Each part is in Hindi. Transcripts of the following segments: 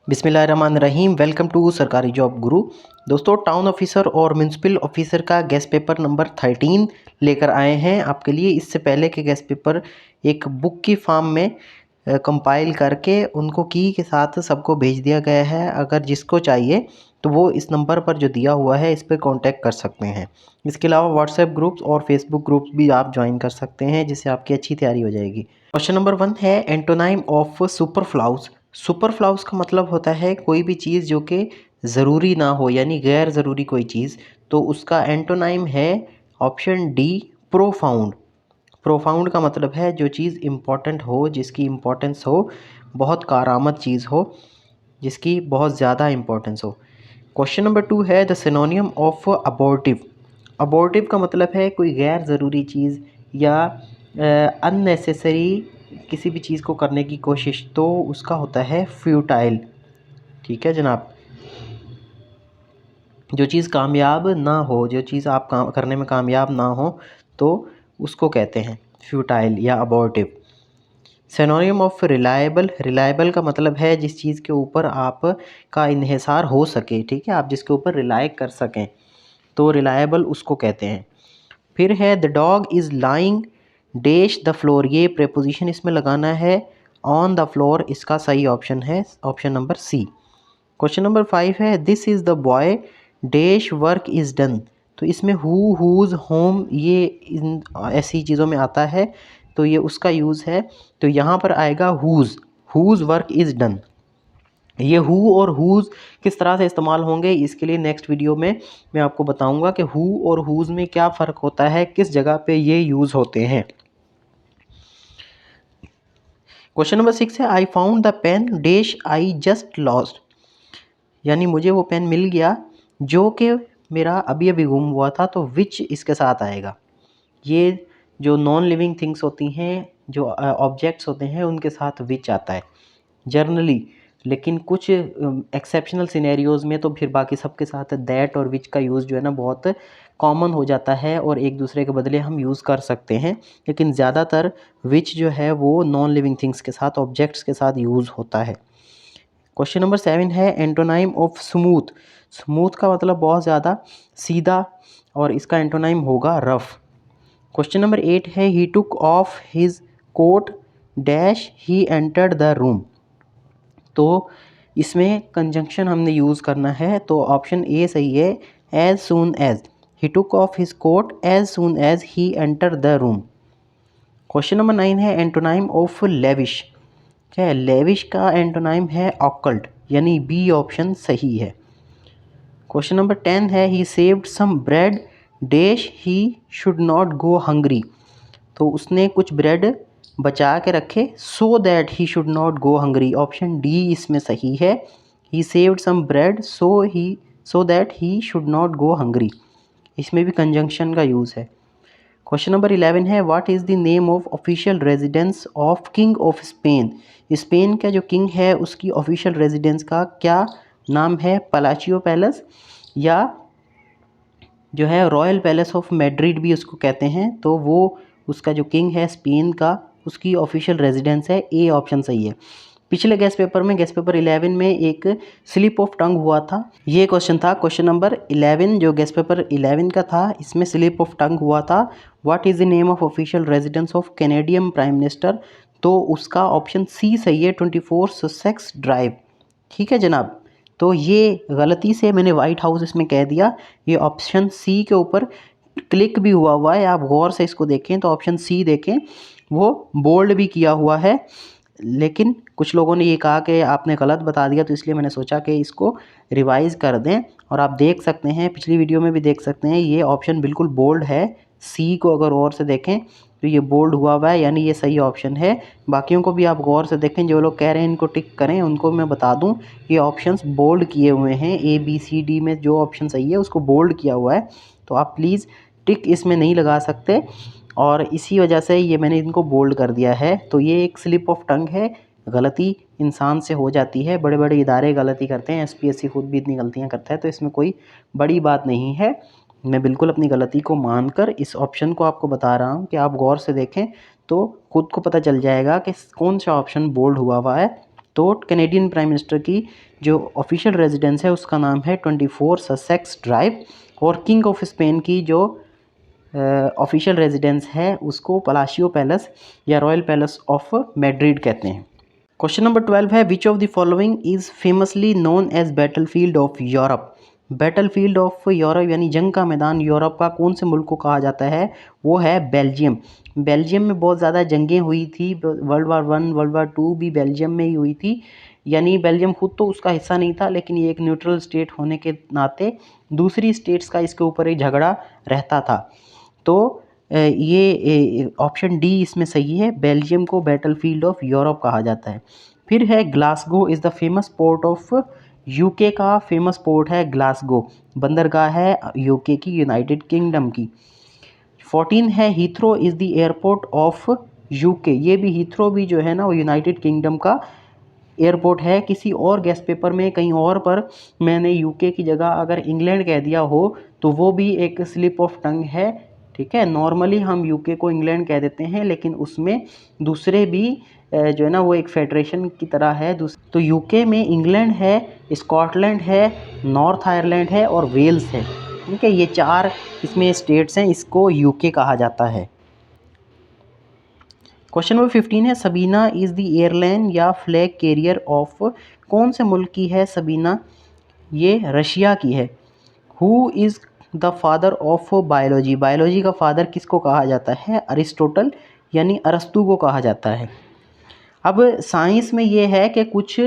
बिस्मिल्लाहिर्रहमानिर्रहीम। वेलकम टू सरकारी जॉब गुरु। दोस्तों, टाउन ऑफिसर और म्यूनसिपल ऑफिसर का गेस्ट पेपर नंबर 13 लेकर आए हैं आपके लिए। इससे पहले के गेस्ट पेपर एक बुक की फॉर्म में कंपाइल करके उनको की के साथ सबको भेज दिया गया है। अगर जिसको चाहिए तो वो इस नंबर पर जो दिया हुआ है इस पर कांटेक्ट कर सकते हैं। इसके अलावा व्हाट्सएप ग्रुप्स और फेसबुक ग्रुप्स भी आप ज्वाइन कर सकते हैं, जिससे आपकी अच्छी तैयारी हो जाएगी। क्वेश्चन नंबर 1 है एंटोनाइम ऑफ सुपरफ्लाउस। सुपरफ्लाउस का मतलब होता है कोई भी चीज़ जो कि ज़रूरी ना हो, यानी गैर ज़रूरी कोई चीज़। तो उसका एंटोनाइम है ऑप्शन डी, प्रोफाउंड। प्रोफाउंड का मतलब है जो चीज़ इम्पॉर्टेंट हो, जिसकी इम्पोर्टेंस हो, बहुत कारआमद चीज़ हो, जिसकी बहुत ज़्यादा इम्पोर्टेंस हो। क्वेश्चन नंबर 2 है द सिनोनियम ऑफ अबॉर्टिव। अबॉर्टिव का मतलब है कोई गैर ज़रूरी चीज़ या अननेसेसरी किसी भी चीज़ को करने की कोशिश, तो उसका होता है फ्यूटाइल। ठीक है जनाब, जो चीज़ कामयाब ना हो, जो चीज़ आप काम करने में कामयाब ना हो, तो उसको कहते हैं फ्यूटाइल या abortive. Synonym of reliable. Reliable का मतलब है जिस चीज़ के ऊपर आप का इन्हिसार हो सके, ठीक है, आप जिसके ऊपर रिलाय कर सकें, तो रिलायबल उसको कहते हैं। फिर है the dog is lying dash the floor. ये प्रेपोजिशन इसमें लगाना है ऑन द फ्लोर। इसका सही ऑप्शन है option number C. Question number 5 है this is the boy dash work is done. तो इसमें हु, हुज़, होम, ये इन ऐसी चीज़ों में आता है, तो ये उसका यूज़ है। तो यहाँ पर आएगा who's, who's work is done. ये हु और हुज़ किस तरह से इस्तेमाल होंगे, इसके लिए नेक्स्ट वीडियो में मैं आपको बताऊंगा कि हु और हुज़ में क्या फ़र्क होता है, किस जगह पे ये यूज़ होते हैं। क्वेश्चन नंबर 6 है I found the pen dash I just lost. यानी मुझे वो पेन मिल गया जो कि मेरा अभी अभी गुम हुआ था, तो विच इसके साथ आएगा। ये जो नॉन लिविंग थिंग्स होती हैं, जो ऑब्जेक्ट्स होते हैं, उनके साथ विच आता है जर्नली। लेकिन कुछ एक्सेप्शनल सिनेरियोज़ में तो फिर बाकी सबके साथ दैट और विच का यूज़ जो है ना बहुत कॉमन हो जाता है और एक दूसरे के बदले हम यूज़ कर सकते हैं। लेकिन ज़्यादातर विच जो है वो नॉन लिविंग थिंग्स के साथ, ऑब्जेक्ट्स के साथ यूज़ होता है। क्वेश्चन नंबर 7 है एंटोनाइम ऑफ स्मूथ। स्मूथ का मतलब बहुत ज़्यादा सीधा, और इसका एंटोनाइम होगा रफ़। क्वेश्चन नंबर 8 है he took off his coat dash he entered the room. तो इसमें कंजंक्शन हमने यूज़ करना है, तो ऑप्शन ए सही है, as soon as. He took off his coat as soon as he enter the room. Question number 9 है एंटोनाइम ऑफ लेविश। क्या है? लेविश का एंटोनाइम है ऑकल्ट, यानी बी ऑप्शन सही है। क्वेश्चन नंबर 10 है he saved some bread dash he should not go hungry. तो उसने कुछ ब्रेड बचा के रखे so that he should not go hungry. Option D इसमें सही है, he saved some bread so that he should not go hungry. इसमें भी कंजंक्शन का यूज़ है। क्वेश्चन नंबर 11 है what is the name of official residence of king of Spain. Spain का जो किंग है उसकी ऑफिशियल रेजिडेंस का क्या नाम है? पलाचियो पैलेस, या जो है रॉयल पैलेस ऑफ मैड्रिड भी उसको कहते हैं। तो वो उसका जो किंग है स्पेन का, उसकी ऑफिशियल रेजिडेंस है। ए ऑप्शन सही है। पिछले गेस्ट पेपर में, गेस्ट पेपर 11 में एक स्लिप ऑफ टंग हुआ था। ये क्वेश्चन था क्वेश्चन नंबर 11, जो गेस्ट पेपर 11 का था, इसमें स्लिप ऑफ टंग हुआ था। What is the name of official residence of Canadian prime minister. तो उसका ऑप्शन सी सही है, 24 ससेक्स ड्राइव। ठीक है जनाब, तो ये गलती से मैंने वाइट हाउस इसमें कह दिया। ये ऑप्शन सी के ऊपर क्लिक भी हुआ है, आप गौर से इसको देखें तो ऑप्शन सी देखें, वो बोल्ड भी किया हुआ है। लेकिन कुछ लोगों ने ये कहा कि आपने गलत बता दिया, तो इसलिए मैंने सोचा कि इसको रिवाइज़ कर दें। और आप देख सकते हैं, पिछली वीडियो में भी देख सकते हैं, ये ऑप्शन बिल्कुल बोल्ड है। सी को अगर गौर से देखें तो ये बोल्ड हुआ है, यानी ये सही ऑप्शन है। बाकियों को भी आप गौर से देखें, जो लोग कह रहे हैं इनको टिक करें, उनको मैं बता दूं ये ऑप्शंस बोल्ड किए हुए हैं। ए बी सी डी में जो ऑप्शन सही है उसको बोल्ड किया हुआ है, तो आप प्लीज़ टिक इसमें नहीं लगा सकते, और इसी वजह से ये मैंने इनको बोल्ड कर दिया है। तो ये एक स्लिप ऑफ टंग है, गलती इंसान से हो जाती है, बड़े बड़े इदारे गलती करते हैं, एसपीएससी खुद भी इतनी गलतियां करता है, तो इसमें कोई बड़ी बात नहीं है। मैं बिल्कुल अपनी गलती को मानकर इस ऑप्शन को आपको बता रहा हूँ कि आप गौर से देखें तो खुद को पता चल जाएगा कि कौन सा ऑप्शन बोल्ड हुआ है। तो कैनेडियन प्राइम मिनिस्टर की जो ऑफिशियल रेजिडेंस है उसका नाम है 24 ससेक्स ड्राइव, और किंग ऑफ स्पेन की जो ऑफिशियल रेजिडेंस है उसको पलाशियो पैलेस या रॉयल पैलेस ऑफ मैड्रिड कहते हैं। क्वेश्चन नंबर 12 है which of the following is famously known as battlefield of Europe. Battlefield of Europe यानी जंग का मैदान यूरोप का कौन से मुल्क को कहा जाता है, वो है बेल्जियम। बेल्जियम में बहुत ज़्यादा जंगें हुई थी, वर्ल्ड वार 1 वर्ल्ड वार 2 भी बेल्जियम में ही हुई थी। यानी बेल्जियम खुद तो उसका हिस्सा नहीं था, लेकिन ये एक न्यूट्रल स्टेट होने के नाते दूसरी स्टेट्स का इसके ऊपर एक झगड़ा रहता था। तो ये ऑप्शन डी इसमें सही है, बेल्जियम को बैटलफील्ड ऑफ यूरोप कहा जाता है। फिर है Glasgow is the famous port of UK का फेमस पोर्ट है ग्लासगो, बंदरगाह है यूके की, यूनाइटेड किंगडम की। 14 है Heathrow is the airport of UK, ये भी हीथ्रो भी जो है ना वो यूनाइटेड किंगडम का एयरपोर्ट है। किसी और गेस्ट पेपर में कहीं और पर मैंने यूके की जगह अगर इंग्लैंड कह दिया हो तो वो भी एक स्लिप ऑफ टंग है, ठीक है। नॉर्मली हम यूके को इंग्लैंड कह देते हैं, लेकिन उसमें दूसरे भी जो है ना वो एक फेडरेशन की तरह है। तो यूके में इंग्लैंड है, स्कॉटलैंड है, नॉर्थ आयरलैंड है और वेल्स है, ठीक है। ये 4 इसमें स्टेट्स हैं, इसको यूके कहा जाता है। क्वेश्चन नंबर 15 है सबीना इज़ द एयरलाइन या फ्लैग कैरियर ऑफ, कौन से मुल्क की है सबीना, ये रशिया की है। Who is the father of biology, biology का फादर किसको कहा जाता है, अरिस्टोटल यानी अरस्तू को कहा जाता है। अब साइंस में ये है कि कुछ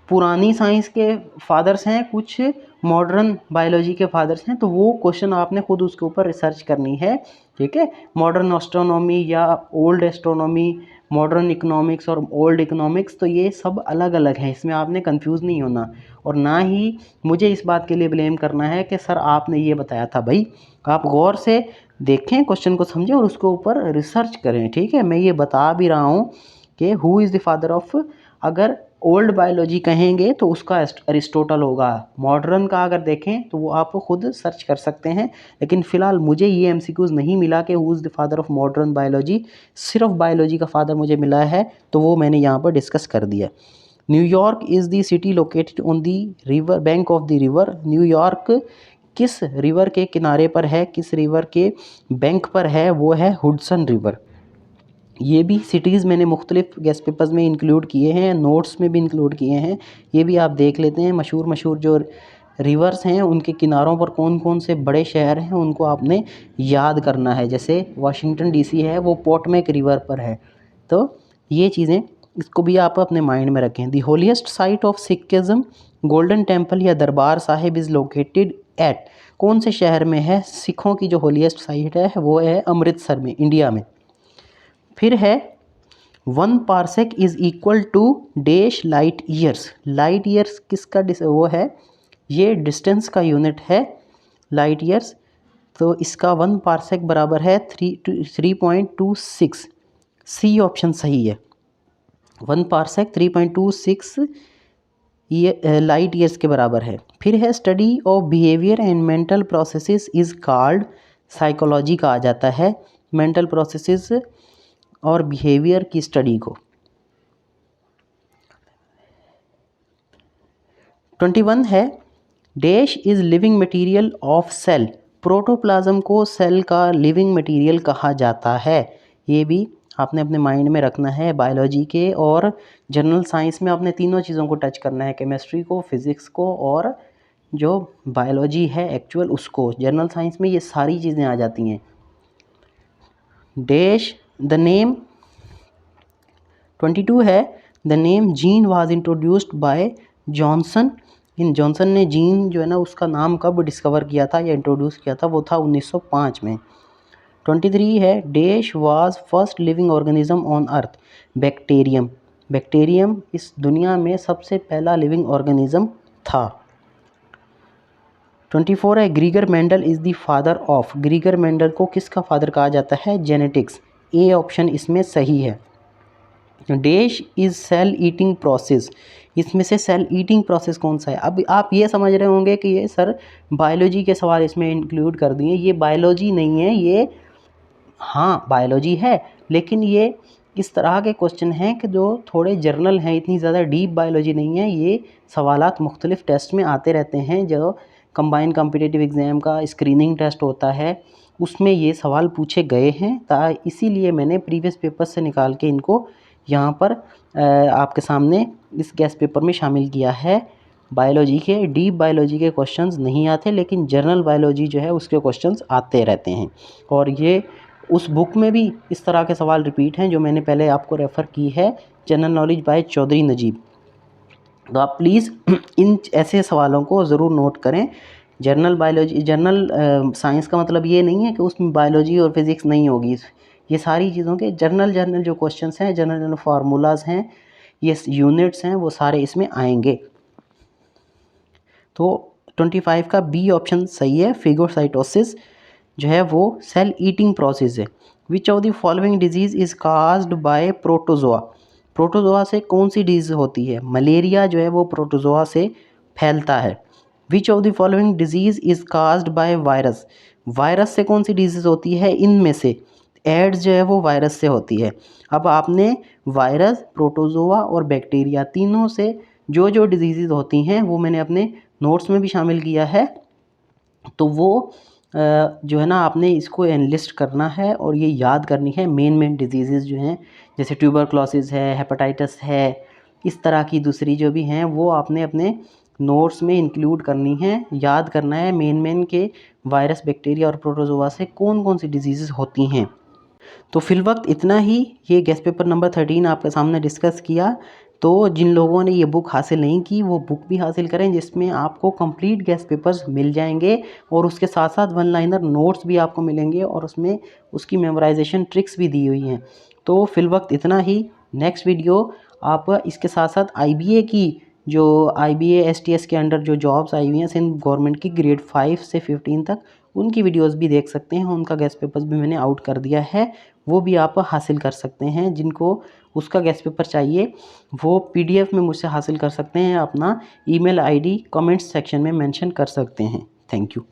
पुरानी साइंस के फादर्स हैं, कुछ मॉडर्न बायोलॉजी के फादर्स हैं, तो वो क्वेश्चन आपने खुद उसके ऊपर रिसर्च करनी है, ठीक है। मॉडर्न एस्ट्रोनॉमी या ओल्ड एस्ट्रोनॉमी, मॉडर्न इकोनॉमिक्स और ओल्ड इकोनॉमिक्स, तो ये सब अलग अलग हैं, इसमें आपने कंफ्यूज नहीं होना। और ना ही मुझे इस बात के लिए ब्लेम करना है कि सर आपने ये बताया था। भाई आप गौर से देखें, क्वेश्चन को समझें और उसके ऊपर रिसर्च करें, ठीक है। मैं ये बता भी रहा हूँ कि who is the father of, अगर ओल्ड बायोलॉजी कहेंगे तो उसका अरिस्टोटल होगा, मॉडर्न का अगर देखें तो वो आप खुद सर्च कर सकते हैं। लेकिन फ़िलहाल मुझे ये एमसीक्यूज़ नहीं मिला कि who is the father of modern biology, सिर्फ बायोलॉजी का फादर मुझे मिला है, तो वो मैंने यहाँ पर डिस्कस कर दिया। New York is the city located on the river bank of the river, New York किस रिवर के किनारे पर है, किस रिवर के बैंक पर है, वो है हुडसन रिवर। ये भी सिटीज़ मैंने मुख्तलिफ गेस्ट पेपर्स में इंक्लूड किए हैं, नोट्स में भी इंक्लूड किए हैं, ये भी आप देख लेते हैं। मशहूर जो रिवर्स हैं उनके किनारों पर कौन कौन से बड़े शहर हैं उनको आपने याद करना है। जैसे वाशिंगटन डीसी है वो पोटोमैक रिवर पर है, तो ये चीज़ें इसको भी आप अपने माइंड में रखें। The holiest site of Sikhism, Golden Temple या Darbar Sahib is located at, कौन से शहर में है सिखों की जो होलीस्ट साइट है वो है अमृतसर में, इंडिया में। फिर है 1 parsec is equal to dash light years, light years किसका वो है, ये डिस्टेंस का यूनिट है लाइट ईयर्स, तो इसका 1 पारसेक बराबर है 3.26, सी ऑप्शन सही है। 1 पारसेक 3.26 ये लाइट ईयर्स के बराबर है। फिर है study of behaviour and mental processes is called, psychology कहा जाता है मेंटल प्रोसेसेस और बिहेवियर की स्टडी को। 21 है dash is living material of cell, protoplasm को सेल का लिविंग मटेरियल कहा जाता है। ये भी आपने अपने माइंड में रखना है। बायोलॉजी के और जनरल साइंस में आपने तीनों चीज़ों को टच करना है, केमिस्ट्री को, फिज़िक्स को और जो बायोलॉजी है एक्चुअल उसको। जनरल साइंस में ये सारी चीज़ें आ जाती हैं। डैश द नेम 22 है the name gene was introduced by Johnson, in Johnson ने जीन जो है ना उसका नाम कब डिस्कवर किया था या इंट्रोड्यूस किया था, वो था 1905 में। 23 है dash was first living organism on earth, bacterium, bacterium इस दुनिया में सबसे पहला लिविंग ऑर्गेनिज्म था। 24 है ग्रीगर Mendel is the father of, ग्रीगर Mendel को किसका फादर कहा जाता है, जेनेटिक्स, ए ऑप्शन इसमें सही है। Dash is cell eating process, इसमें से सेल ईटिंग प्रोसेस कौन सा है। अब आप ये समझ रहे होंगे कि ये सर बायोलॉजी के सवाल इसमें इंक्लूड कर दिए, ये बायोलॉजी नहीं है, ये हाँ बायोलॉजी है लेकिन ये इस तरह के क्वेश्चन हैं कि जो थोड़े जर्नल हैं, इतनी ज़्यादा डीप बायोलॉजी नहीं है। ये सवालात मुख्तलिफ़ टेस्ट में आते रहते हैं। जो कंबाइन कॉम्पिटिटिव एग्ज़ाम का स्क्रीनिंग टेस्ट होता है उसमें ये सवाल पूछे गए हैं। इसीलिए मैंने प्रीवियस पेपर से निकाल के इनको यहाँ पर आपके सामने इस गेस्ट पेपर में शामिल किया है। बायोलॉजी के डीप बायोलॉजी के क्वेश्चंस नहीं आते, लेकिन जनरल बायोलॉजी जो है उसके क्वेश्चंस आते रहते हैं। और ये उस बुक में भी इस तरह के सवाल रिपीट हैं जो मैंने पहले आपको रेफ़र की है, general knowledge by Chaudhary Najeeb. तो आप प्लीज़ इन ऐसे सवालों को ज़रूर नोट करें। जनरल बायोलॉजी, जनरल साइंस का मतलब ये नहीं है कि उसमें बायोलॉजी और फिज़िक्स नहीं होगी। ये सारी चीज़ों के जनरल जो क्वेश्चंस हैं, जनरल फार्मूलाज हैं, ये यूनिट्स हैं, वो सारे इसमें आएंगे। तो 25 का बी ऑप्शन सही है। फेगोसाइटोसिस जो है वो सेल ईटिंग प्रोसेस है। Which of the following disease is caused by protozoa. Protozoa से कौन सी डिजीज़ होती है? मलेरिया जो है वो प्रोटोजोआ से फैलता है। Which of the following disease is caused by virus. Virus से कौन सी डिजीज़ होती है? इनमें से एड्स जो है वो वायरस से होती है। अब आपने वायरस, प्रोटोजोआ और बैक्टीरिया तीनों से जो जो डिजीज़ होती हैं वो मैंने अपने नोट्स में भी शामिल किया है। तो वो जो है ना आपने इसको एनलिस्ट करना है और ये याद करनी है। मेन डिजीज़ जो हैं जैसे ट्यूबरक्लोसिस है, हेपेटाइटिस है, इस तरह की दूसरी जो भी हैं वो आपने अपने नोट्स में इंक्लूड करनी है। याद करना है मेन के वायरस, बैक्टीरिया और प्रोटोजोआ से कौन कौन सी डिजीज़ होती हैं। तो फ़िलवक्त इतना ही। ये गेस्ट पेपर नंबर 13 आपके सामने डिस्कस किया। तो जिन लोगों ने ये बुक हासिल नहीं की वो बुक भी हासिल करें, जिसमें आपको कंप्लीट गेस्ट पेपर्स मिल जाएंगे और उसके साथ साथ वन लाइनर नोट्स भी आपको मिलेंगे और उसमें उसकी मेमोराइजेशन ट्रिक्स भी दी हुई हैं। तो फ़िलवक्त इतना ही। नेक्स्ट वीडियो आप इसके साथ साथ IBA की, जो IBA STS के अंडर जो जॉब्स आई हुई हैं सिंध गवर्नमेंट की ग्रेड 5 से 15 तक, उनकी वीडियोस भी देख सकते हैं। उनका गेस्ट पेपर्स भी मैंने आउट कर दिया है, वो भी आप हासिल कर सकते हैं। जिनको उसका गेस्ट पेपर चाहिए वो PDF में मुझसे हासिल कर सकते हैं। अपना email ID कमेंट्स सेक्शन में मेंशन कर सकते हैं। Thank you.